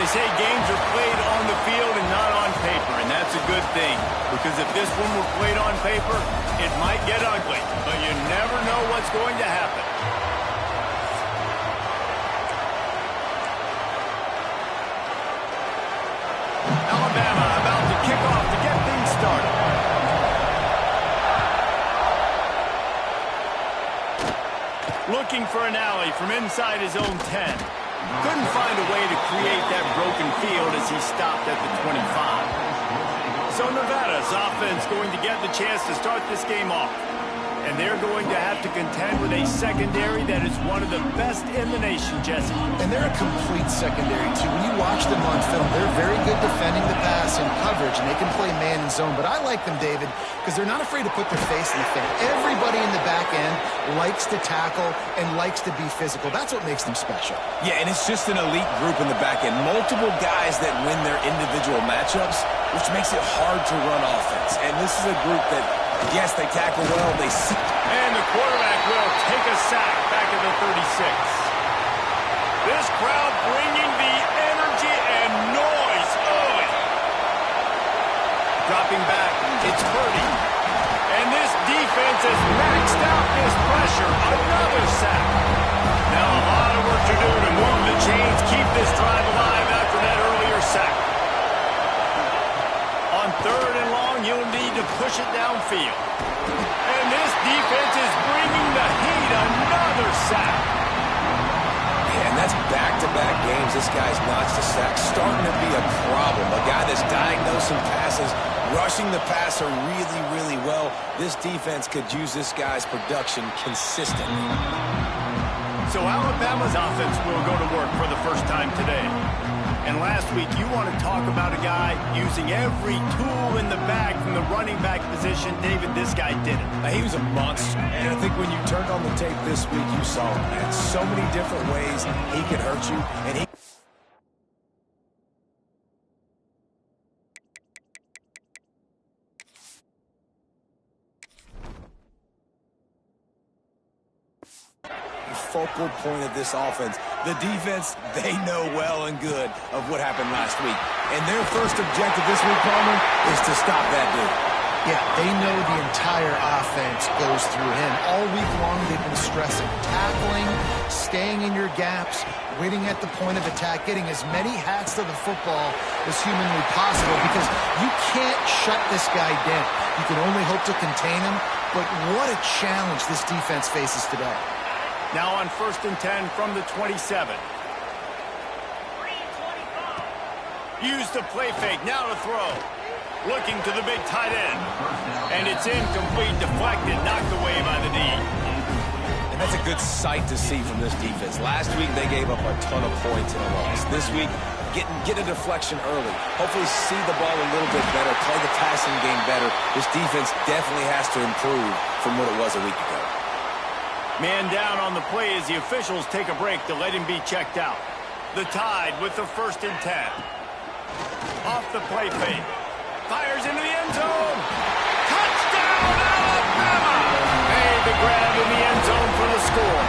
They say games are played on the field and not on paper, and that's a good thing. Because if this one were played on paper, it might get ugly. But you never know what's going to happen. Alabama about to kick off to get things started. Looking for an alley from inside his own 10. Couldn't find a way to create that broken field as he stopped at the 25. So Nevada's offense going to get the chance to start this game off. And they're going to have to contend with a secondary that is one of the best in the nation, Jesse. And they're a complete secondary, too. When you watch them on film, they're very good defending the pass and coverage, and they can play man and zone. But I like them, David, because they're not afraid to put their face in the fan. Everybody in the back end likes to tackle and likes to be physical. That's what makes them special. Yeah, and it's just an elite group in the back end. Multiple guys that win their individual matchups, which makes it hard to run offense. And this is a group that, yes, they tackle well. They see. And the quarterback will take a sack back at the 36. This crowd bringing the energy and noise. Oh. Dropping back, it's Purdy. And this defense has maxed out this pressure. Another sack. Now a lot of work to do to move the chains, keep this drive alive after that earlier sack. On 3rd and long, you'll need to push it downfield. And this defense is bringing the heat. Another sack. And that's back-to-back games. This guy's notched a sack. Starting to be a problem. A guy that's diagnosing passes, rushing the passer really, really well. This defense could use this guy's production consistently. So Alabama's offense will go to work for the first time today. And last week, you want to talk about a guy using every tool in the bag from the running back position. David, this guy did it. He was a monster. And I think when you turned on the tape this week, you saw him, man. So many different ways he could hurt you. And he... focal point of this offense. The defense, they know well and good of what happened last week. And their first objective this week, Palmer, is to stop that dude. Yeah, they know the entire offense goes through him. All week long, they've been stressing tackling, staying in your gaps, waiting at the point of attack, getting as many hats to the football as humanly possible, because you can't shut this guy down. You can only hope to contain him, but what a challenge this defense faces today. Now on 1st and 10 from the 27. Use the play fake, now to throw. Looking to the big tight end. And it's incomplete, deflected, knocked away by the D. And that's a good sight to see from this defense. Last week, they gave up a ton of points in a loss. This week, get a deflection early. Hopefully see the ball a little bit better, play the passing game better. This defense definitely has to improve from what it was a week ago. Man down on the play as the officials take a break to let him be checked out. The Tide with the 1st and 10. Off the play fake. Fires into the end zone. Touchdown, Alabama! Made the grab in the end zone for the score.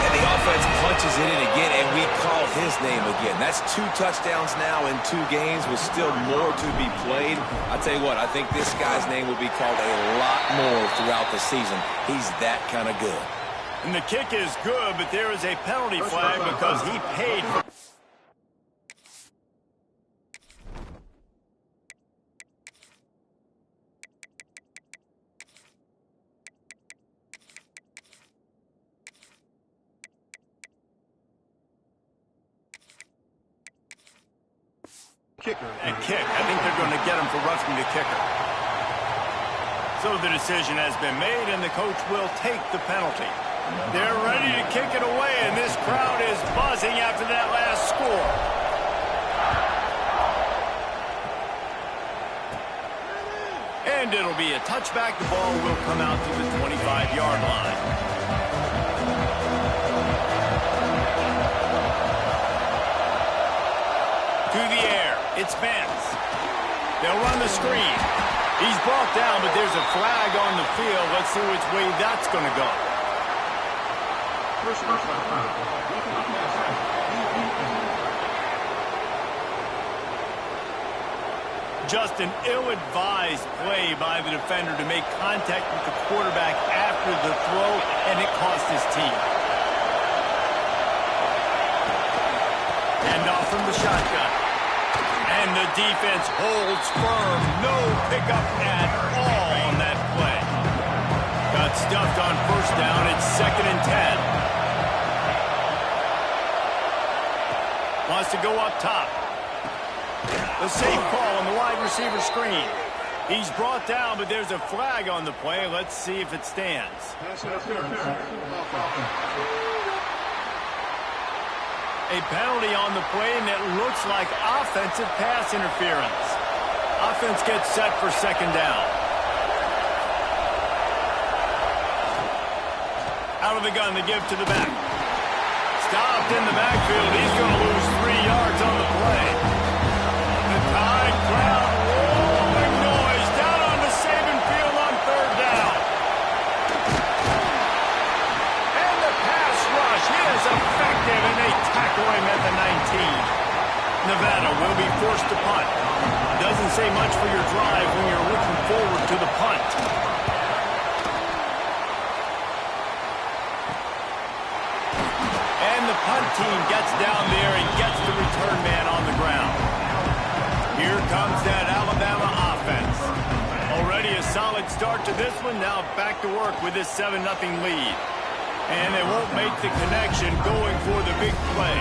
And the offense punches it in again, and we call his name again. That's 2 touchdowns now in 2 games with still more to be played. I tell you what, I think this guy's name will be called a lot more throughout the season. He's that kind of good. And the kick is good, but there is a penalty flag because he paid for... Kicker. And kick. I think they're going to get him for roughing the kicker. So the decision has been made, and the coach will take the penalty. They're ready to kick it away, and this crowd is buzzing after that last score. And it'll be a touchback. The ball will come out to the 25-yard line. To the air, it's Vance. They'll run the screen. He's brought down, but there's a flag on the field. Let's see which way that's going to go. just an ill-advised play by the defender to make contact with the quarterback after the throw, and it cost his team. And off from the shotgun. And the defense holds firm. No pickup at all on that play. Got stuffed on first down. It's 2nd and 10. Wants to go up top. The safe call on the wide receiver screen. He's brought down, but there's a flag on the play. Let's see if it stands. A penalty on the play, and it looks like offensive pass interference. Offense gets set for 2nd down. Out of the gun, they give to the back. Stopped in the backfield. He's going to lose 3 yards on the play. The Tide crowd rolling noise down on the Saban field on 3rd down. And the pass rush is effective, and they tackle him at the 19. Nevada will be forced to punt. Doesn't say much for your drive when you're looking forward to the punt. And the punt team gets down there and gets the return man on the ground. Here comes that Alabama offense. Already a solid start to this one. Now back to work with this 7-0 lead. And they won't make the connection going for the big play.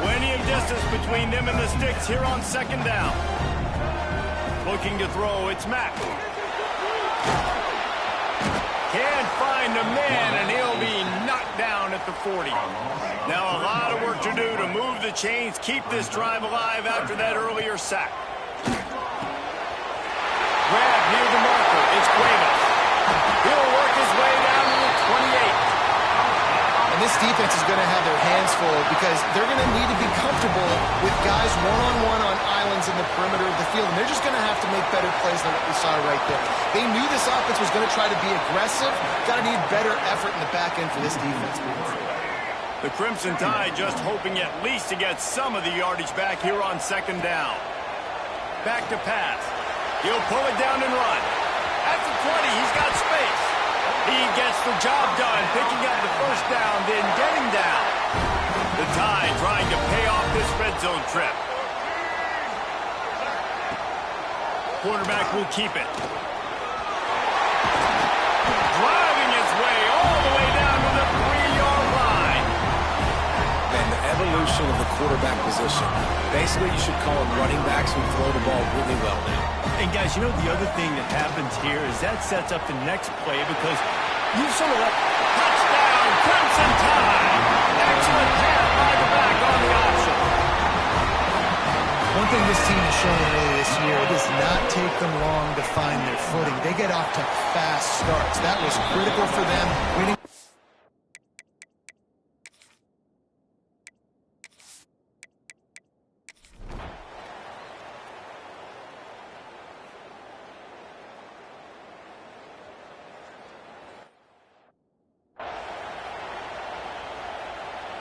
Plenty of distance between them and the sticks here on 2nd down. Looking to throw, it's Mack. Can't find a man, and he'll be knocked down at the 40. Now a lot of work to do to move the chains, keep this drive alive after that earlier sack. Grab near the marker, it's Cuevas. He'll work his way down to the 28. And this defense is going to have their hands full because they're going to need to be comfortable with guys one-on-one on islands in the perimeter of the field. And they're just going to have to make better plays than what we saw right there. They knew this offense was going to try to be aggressive. Got to need better effort in the back end for this defense moving forward. The Crimson Tide just hoping at least to get some of the yardage back here on 2nd down. Back to pass. He'll pull it down and run. At the 20, he's got space. He gets the job done, picking up the 1st down, then getting down. The Tide trying to pay off this red zone trip. Quarterback will keep it. Driving his way all the way down to the 3-yard line. And the evolution of the quarterback position. Basically, you should call them running backs who throw the ball really well now. And guys, you know the other thing that happens here is that sets up the next play because you sort of touchdown, Crimson Tide. Excellent pass by the back on the option. One thing this team has shown early this year, it does not take them long to find their footing. They get off to fast starts. That was critical for them. Winning.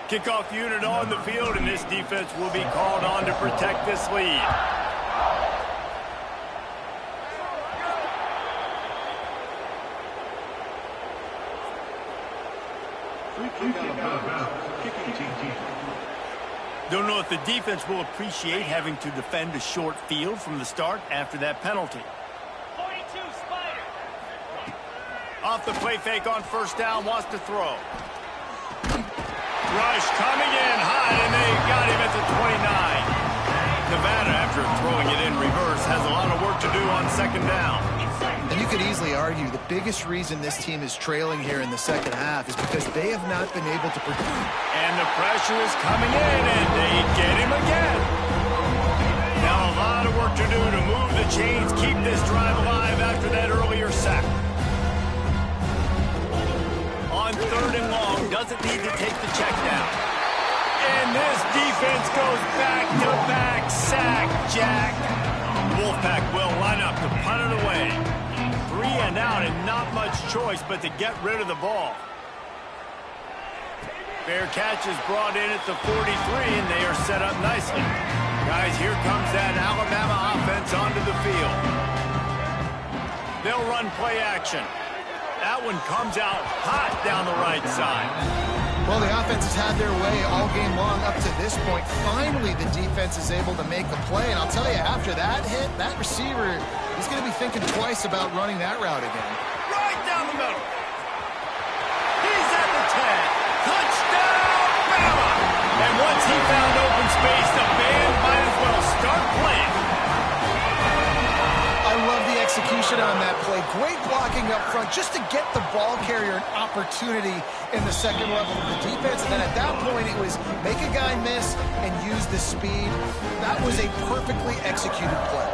Kickoff unit on the field, and this defense will be called on to protect this lead. Don't know if the defense will appreciate having to defend a short field from the start after that penalty. 42 Spider. Off the play fake on 1st down, wants to throw. Rush coming in high, and they got him at the 29. Nevada, after throwing it in reverse, has a lot of work to do on 2nd down. And you could easily argue the biggest reason this team is trailing here in the 2nd half is because they have not been able to produce. And the pressure is coming in, and they get him again. Now a lot of work to do to move the chains, keep this drive alive after that earlier sack. On 3rd and long, doesn't need to take the check down. And this defense goes back-to-back sack, Jack. Wolfpack will line up to punt it away. 3 and out, and not much choice but to get rid of the ball. Fair catch is brought in at the 43, and they are set up nicely. Guys, here comes that Alabama offense onto the field. They'll run play action. That one comes out hot down the right side. Well, the offense has had their way all game long up to this point. Finally, the defense is able to make a play. And I'll tell you, after that hit, that receiver is going to be thinking twice about running that route again. Right down the middle. He's at the 10. Touchdown, Bama! And once he found open space, the band might as well start playing. I love the execution on that play. Great blocking up front just to get the ball carrier an opportunity in the second level of the defense. And then at that point, it was make a guy miss and use the speed. That was a perfectly executed play.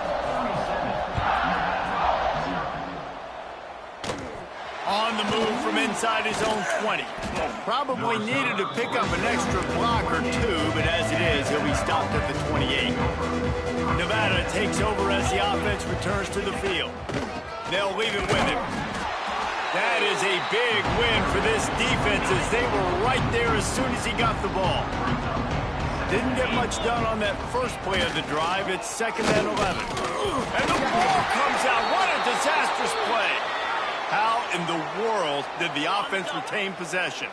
On the move from inside his own 20. Probably needed to pick up an extra block or two, but as it is, he'll be stopped at the 28. Nevada takes over as the offense returns to the field. They'll leave it with him. That is a big win for this defense as they were right there as soon as he got the ball. Didn't get much done on that first play of the drive. It's 2nd and 11. And the ball comes out. What a disastrous play. How in the world did the offense retain possession?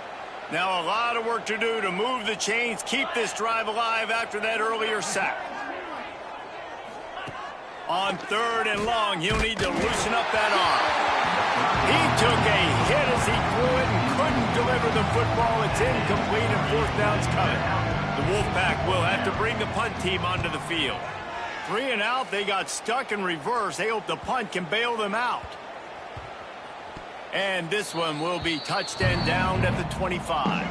Now a lot of work to do to move the chains, keep this drive alive after that earlier sack. On 3rd and long, he'll need to loosen up that arm. He took a hit as he threw it and couldn't deliver the football. It's incomplete and 4th down's coming. The Wolfpack will have to bring the punt team onto the field. 3 and out, they got stuck in reverse. They hope the punt can bail them out. And this one will be touched and downed at the 25.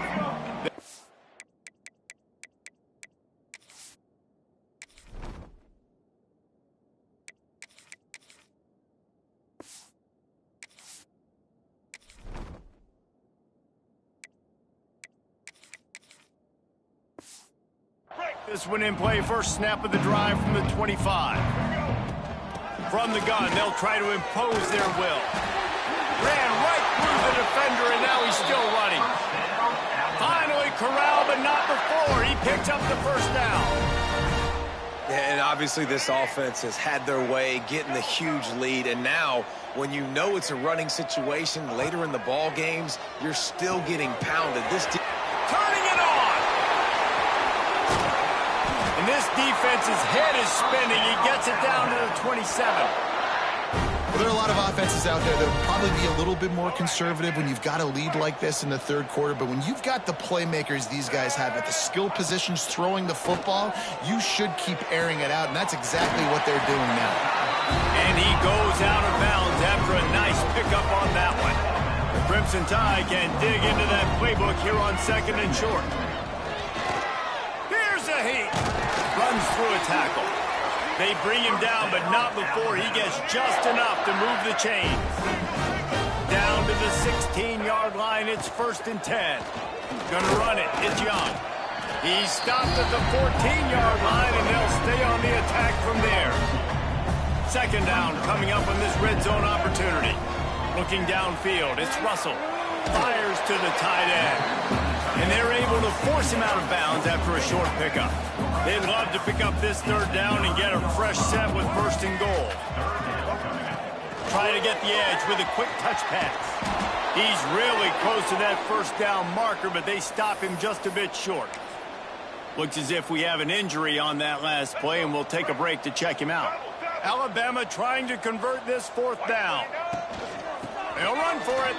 This one in play, first snap of the drive from the 25. From the gun, they'll try to impose their will. Ran right through the defender, and now he's still running. Finally corralled, but not before. He picks up the first down. Yeah, and obviously this offense has had their way, getting the huge lead. And now, when you know it's a running situation later in the ball games, you're still getting pounded. Turning it on. And this defense's head is spinning. He gets it down to the 27. Well, there are a lot of offenses out there that will probably be a little bit more conservative when you've got a lead like this in the 3rd quarter. But when you've got the playmakers these guys have at the skill positions throwing the football, you should keep airing it out. And that's exactly what they're doing now. And he goes out of bounds after a nice pickup on that one. The Crimson Tide can dig into that playbook here on 2nd and short. Here's a heat. Runs through a tackle. They bring him down, but not before he gets just enough to move the chains. Down to the 16-yard line, it's 1st and 10. Gonna run it, it's Young. He's stopped at the 14-yard line, and they'll stay on the attack from there. 2nd down coming up on this red zone opportunity. Looking downfield, it's Russell. Fires to the tight end. And they're able to force him out of bounds after a short pickup. They'd love to pick up this 3rd down and get a fresh set with 1st and goal. Try to get the edge with a quick touch pass. He's really close to that 1st down marker, but they stop him just a bit short. Looks as if we have an injury on that last play, and we'll take a break to check him out. Alabama trying to convert this 4th down. They'll run for it.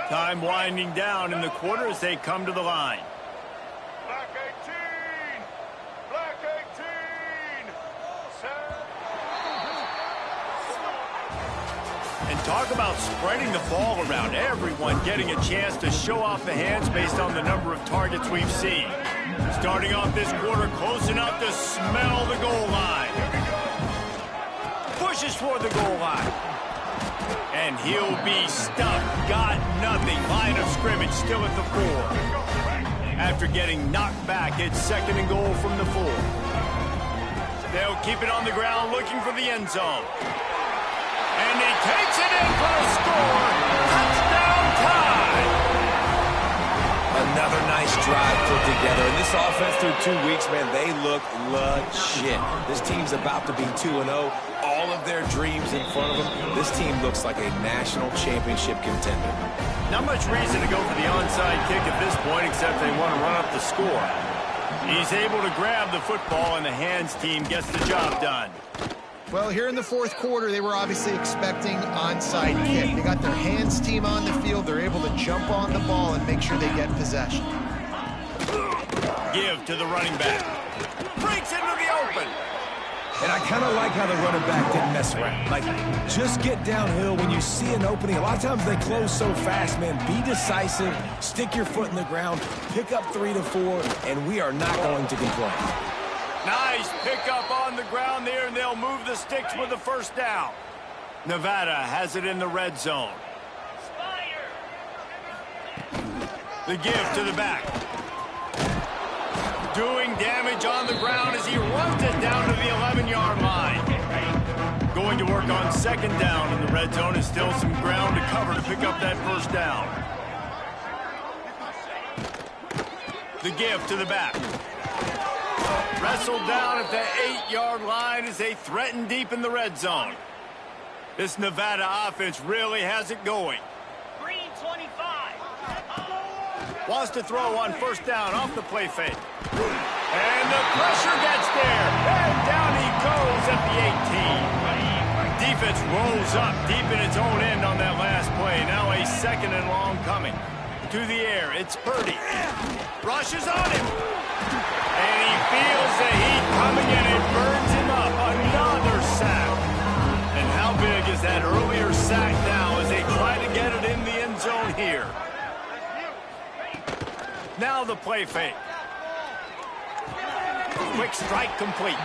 Time winding down in the quarter as they come to the line. Black 18! Black 18! And talk about spreading the ball around. Everyone getting a chance to show off the hands based on the number of targets we've seen. Starting off this quarter close enough to smell the goal line. Pushes for the goal line. And he'll be stuck. Got nothing. Line of scrimmage still at the 4. After getting knocked back, it's 2nd and goal from the 4. They'll keep it on the ground looking for the end zone. And he takes it in for the score. Touchdown tie. Another nice drive put together. And this offense through 2 weeks, man, they look legit. This team's about to be 2-0. All of their dreams in front of them. This team looks like a national championship contender. Not much reason to go for the onside kick at this point, except they want to run up the score. He's able to grab the football, and the hands team gets the job done. Well, here in the fourth quarter, they were obviously expecting onside kick. They got their hands team on the field. They're able to jump on the ball and make sure they get possession. Give to the running back. Breaks into the open. And I kind of like how the running back didn't mess around. Like, just get downhill when you see an opening. A lot of times they close so fast, man. Be decisive, stick your foot in the ground, pick up 3 to 4, and we are not going to complain. Nice pickup on the ground there, and they'll move the sticks with the first down. Nevada has it in the red zone. The give to the back. Doing damage on the ground as he runs it down to the 11-yard line. Going to work on second down in the red zone, and still some ground to cover to pick up that first down. The give to the back. Wrestled down at the 8-yard line as they threaten deep in the red zone. This Nevada offense really has it going. Green 25. Wants to throw on first down off the play fake. And the pressure gets there. And down he goes at the 18. Defense rolls up deep in its own end on that last play. Now a second and long coming. To the air, it's Purdy. Rushes on him. And he feels the heat coming and it burns him up. Another sack. And how big is that earlier sack now as they try to get it in the end zone here? Now the play fake. Quick strike complete.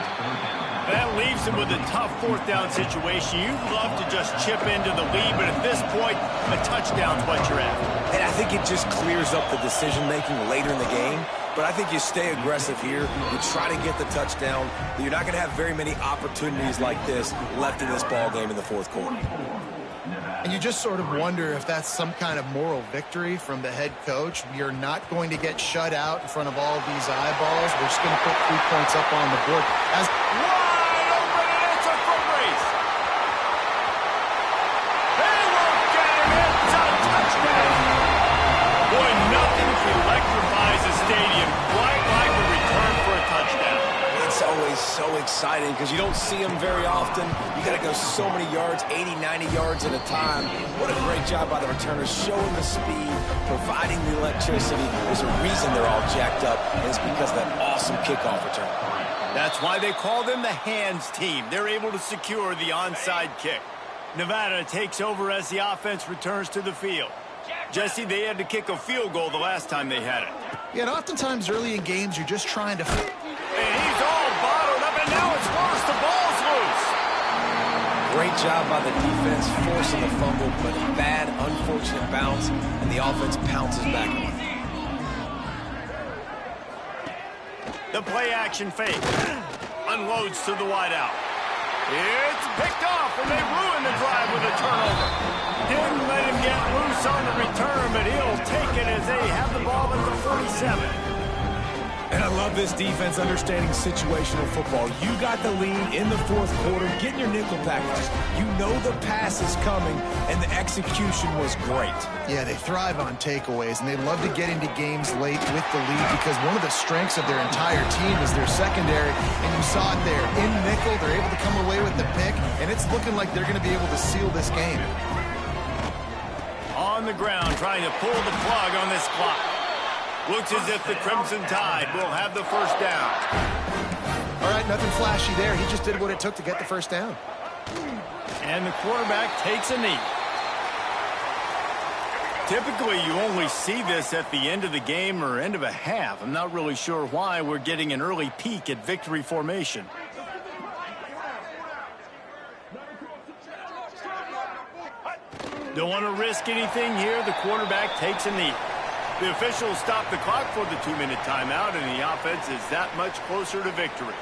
That leaves him with a tough fourth down situation. You'd love to just chip into the lead, but at this point, a touchdown's what you're after. And I think it just clears up the decision-making later in the game. But I think you stay aggressive here. You try to get the touchdown. You're not going to have very many opportunities like this left in this ball game in the fourth quarter. And you just sort of wonder if that's some kind of moral victory from the head coach. We are not going to get shut out in front of all of these eyeballs. We're just going to put 3 points up on the board. Wide open, and it's a foot race. They won't get him. It's a touchdown. Boy, nothing electrifies a stadium quite like a return for a touchdown. It's always so exciting because you don't see them very often. You got to go so many yards, 80, 90 yards at a time. What a great job by the returners, showing the speed, providing the electricity. There's a reason they're all jacked up, and it's because of that awesome kickoff return. That's why they call them the hands team. They're able to secure the onside kick. Nevada takes over as the offense returns to the field. Jesse, they had to kick a field goal the last time they had it. Yeah, and oftentimes early in games, you're just trying to... And he's all bottled up, and now it's worse. The ball's loose. Great job by the defense, forcing the fumble, but bad, unfortunate bounce, and the offense pounces back on it. The play-action fake. Unloads to the wideout. It's picked off, and they ruin the drive with a turnover. Didn't let him get loose on the return, but he'll take it as they have the ball at the 47. And I love this defense understanding situational football. You got the lead in the fourth quarter, getting your nickel packages. You know the pass is coming, and the execution was great. Yeah, they thrive on takeaways, and they love to get into games late with the lead because one of the strengths of their entire team is their secondary, and you saw it there. In nickel, they're able to come away with the pick, and it's looking like they're going to be able to seal this game. On the ground, trying to pull the plug on this clock. Looks as if the Crimson Tide will have the first down. All right, nothing flashy there. He just did what it took to get the first down. And the quarterback takes a knee. Typically, you only see this at the end of the game or end of a half. I'm not really sure why we're getting an early peek at victory formation. Don't want to risk anything here. The quarterback takes a knee. The officials stop the clock for the 2-minute timeout, and the offense is that much closer to victory.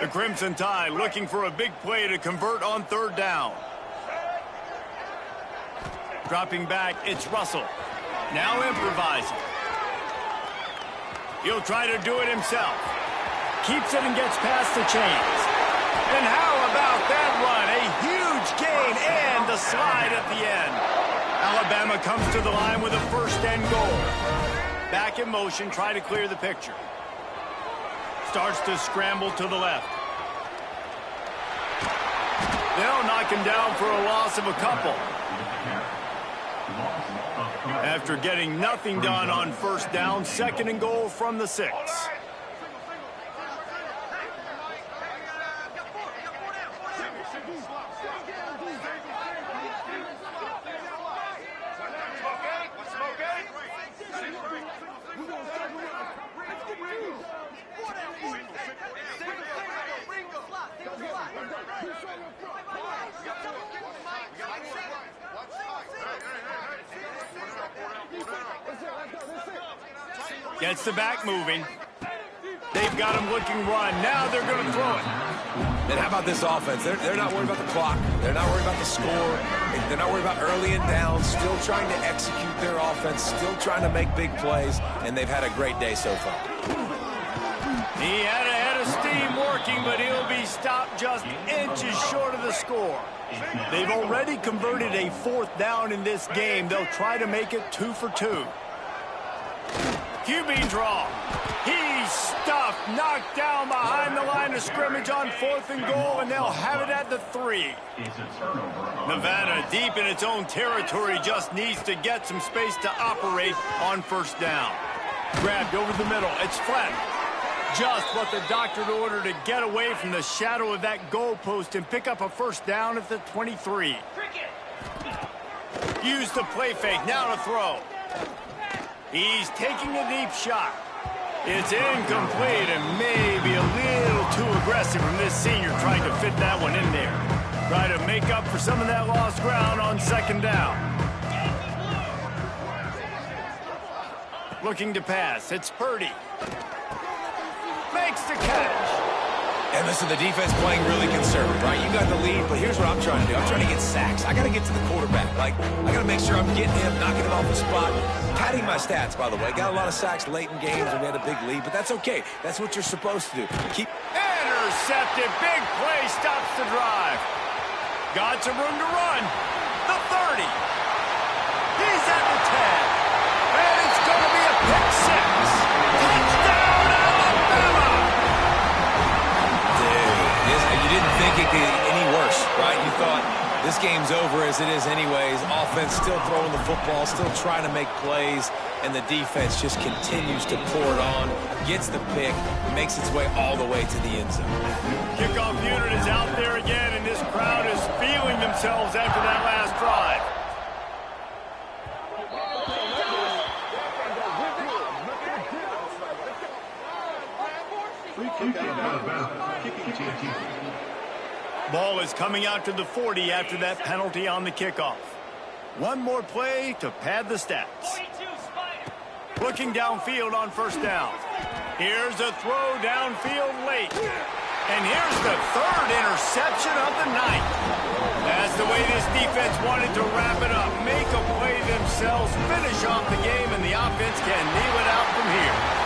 The Crimson Tide looking for a big play to convert on third down. Dropping back, it's Russell. Now improvising. He'll try to do it himself. Keeps it and gets past the chains. And how about that run? A huge gain and the slide at the end. Alabama comes to the line with a first and goal. Back in motion, try to clear the picture. Starts to scramble to the left. They'll knock him down for a loss of a couple. After getting nothing done on first down, second and goal from the 6. Gets the back moving. They've got him looking run. Now they're going to throw it. And how about this offense? They're not worried about the clock. They're not worried about the score. They're not worried about early and down. Still trying to execute their offense. Still trying to make big plays. And they've had a great day so far. He had a head of steam working, but he'll be stopped just inches short of the score. They've already converted a fourth down in this game. They'll try to make it 2 for 2. QB draw. He's stuffed, knocked down behind the line of scrimmage on 4th and goal, and they'll have it at the 3. Nevada, deep in its own territory, just needs to get some space to operate on first down. Grabbed over the middle. It's flat. Just what the doctor ordered to get away from the shadow of that goalpost and pick up a first down at the 23. Use the play fake. Now to throw. He's taking a deep shot. It's incomplete and maybe a little too aggressive from this senior trying to fit that one in there. Try to make up for some of that lost ground on second down. Looking to pass. It's Purdy. Makes the catch. And listen, the defense playing really conservative, right? You got the lead, but here's what I'm trying to do. I'm trying to get sacks. I got to get to the quarterback. I got to make sure I'm getting him, knocking him off the spot. Padding my stats, by the way. Got a lot of sacks late in games when we had a big lead, but that's okay. That's what you're supposed to do. Keep intercepted. Big play stops the drive. Got some room to run. The 30. He's at the 10. And it's going to be a pick 6. Touchdown, Alabama! You didn't think it could get any worse, right? You thought this game's over as it is anyways. Offense still throwing the football, still trying to make plays, and the defense just continues to pour it on, gets the pick, makes its way all the way to the end zone. Kickoff unit is out there again, and this crowd is feeling themselves after that last drive. Ball is coming out to the 40 after that penalty on the kickoff. One more play to pad the stats. Looking downfield on first down. Here's a throw downfield late. And here's the 3rd interception of the night. That's the way this defense wanted to wrap it up. Make a play themselves, finish off the game, and the offense can kneel it out from here.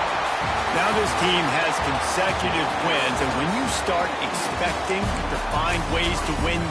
Now this team has consecutive wins, and when you start expecting to find ways to win